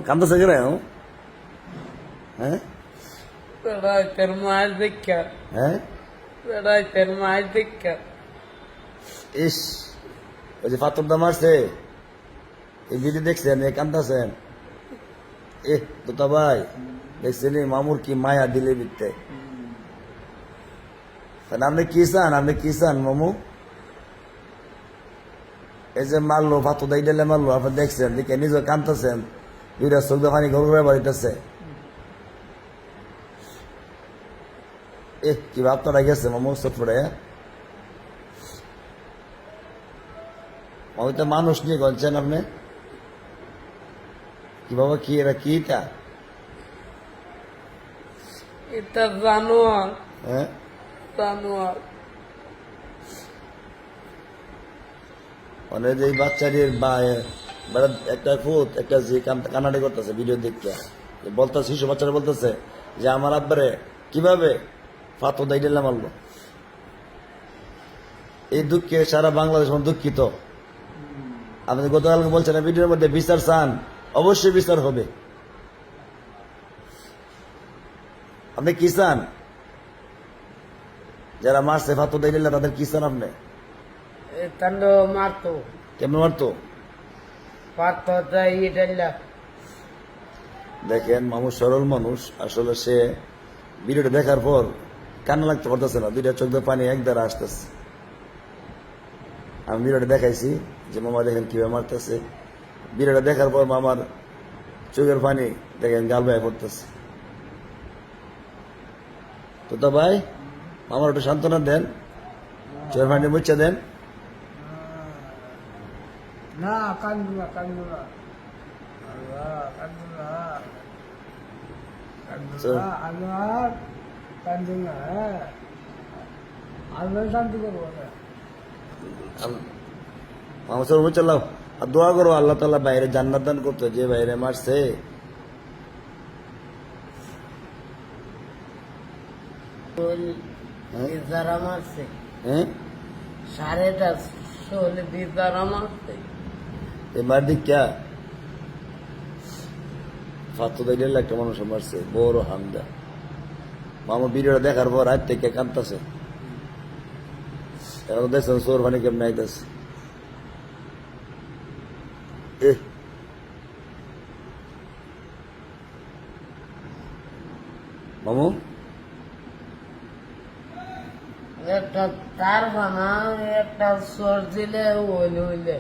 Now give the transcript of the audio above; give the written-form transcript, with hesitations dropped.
কান্দছে কেন? হ্যাঁ রাতের মাছ দেখা, হ্যাঁ রাতের মাছ দেখা। ইস, ওই যে পাথরটা মারছে, এই ভিডিও দেখছেন? কান্দাছেন? এ তোতা ভাই, দেখছেন মামুর কি মায়া দিলে বিতে? আপনি কি চান? আপনি কি চান মামু? এই যে মারলো, পাথর দাই দিলে মারলো, আপনি দেখছেন? দেখে নিজে কান্দতেছেন, দুইটা চোখ দিয়ে পানি ঘর ঘুরে বাড়িতেছে। কি আপনারা গেছে মামু চোখ পড়ে? আমি তো মানুষ নিয়ে গলছেন আপনি কি বাবা? কি এরা কি এটা? এটা জানোয়ার, হ্যাঁ জানোয়ার। মানে যে বাচ্চাদের একটা ফুট একটা যে কানাডি করতেছে ভিডিও দেখতে, বলতেছে, শিশু বাচ্চারা বলতেছে যে আমার আব্বারে কিভাবে ফাতো দাই দিলাম মারলো। এই দুঃখে সারা বাংলাদেশ দুঃখিত। আপনি গতকালকে বলছেন ভিডিওর মধ্যে বিচার চান, অবশ্যই বিচার হবে। আপনি কি চান? যারা মারছে ফাতো দাই দিলে তাদের কি চান আপনি? তান্ড মারতো, কেমন মারতো? পাথরটা ইটাইলা। দেখেন মামু সরল মানুষ, আসলে সে ভিডিওটা দেখার পর কান্না লাগতে পারতেছে না, দুইটা চোখ দিয়ে পানি এক দ্বারা আসতেছে। আমি ভিডিওটা দেখাইছি যে মামা দেখেন কিভাবে মারতেছে। ভিডিওটা দেখার পর মামার চোখের পানি দেখেন গাল বেয়ে পড়তেছে। তো ভাই, মামার একটু সান্ত্বনা দেন, চোখের পানি মুচ্ছে দেন। না, কান্দুলা, কান্দুলা, আল্লাহ, কান্দুলা, কান্দুলা, আল্লাহ, কান্দুলা, আল্লাহ শান্তি করবো না। মামা সব মুচ্ছে লাও আর দোয়া করো আল্লাহ তাআলা বাইরে জান্নাত দান করতে, যে বাইরে মারছে। যারা মারছে, হ্যাঁ 4:30 যারা মারছে। মার দিক ক্যা ফাতো দাইলে একটা মানুষ মারছে, বড় হামদা। মামা ভিডিওটা দেখার পর রাত থেকে কাঁদতেছে। এখন দেখছেন চোর পানি কেমন আইতেছে। মামু একটা তার বানা, একটা সর দিলে হইলে হইলে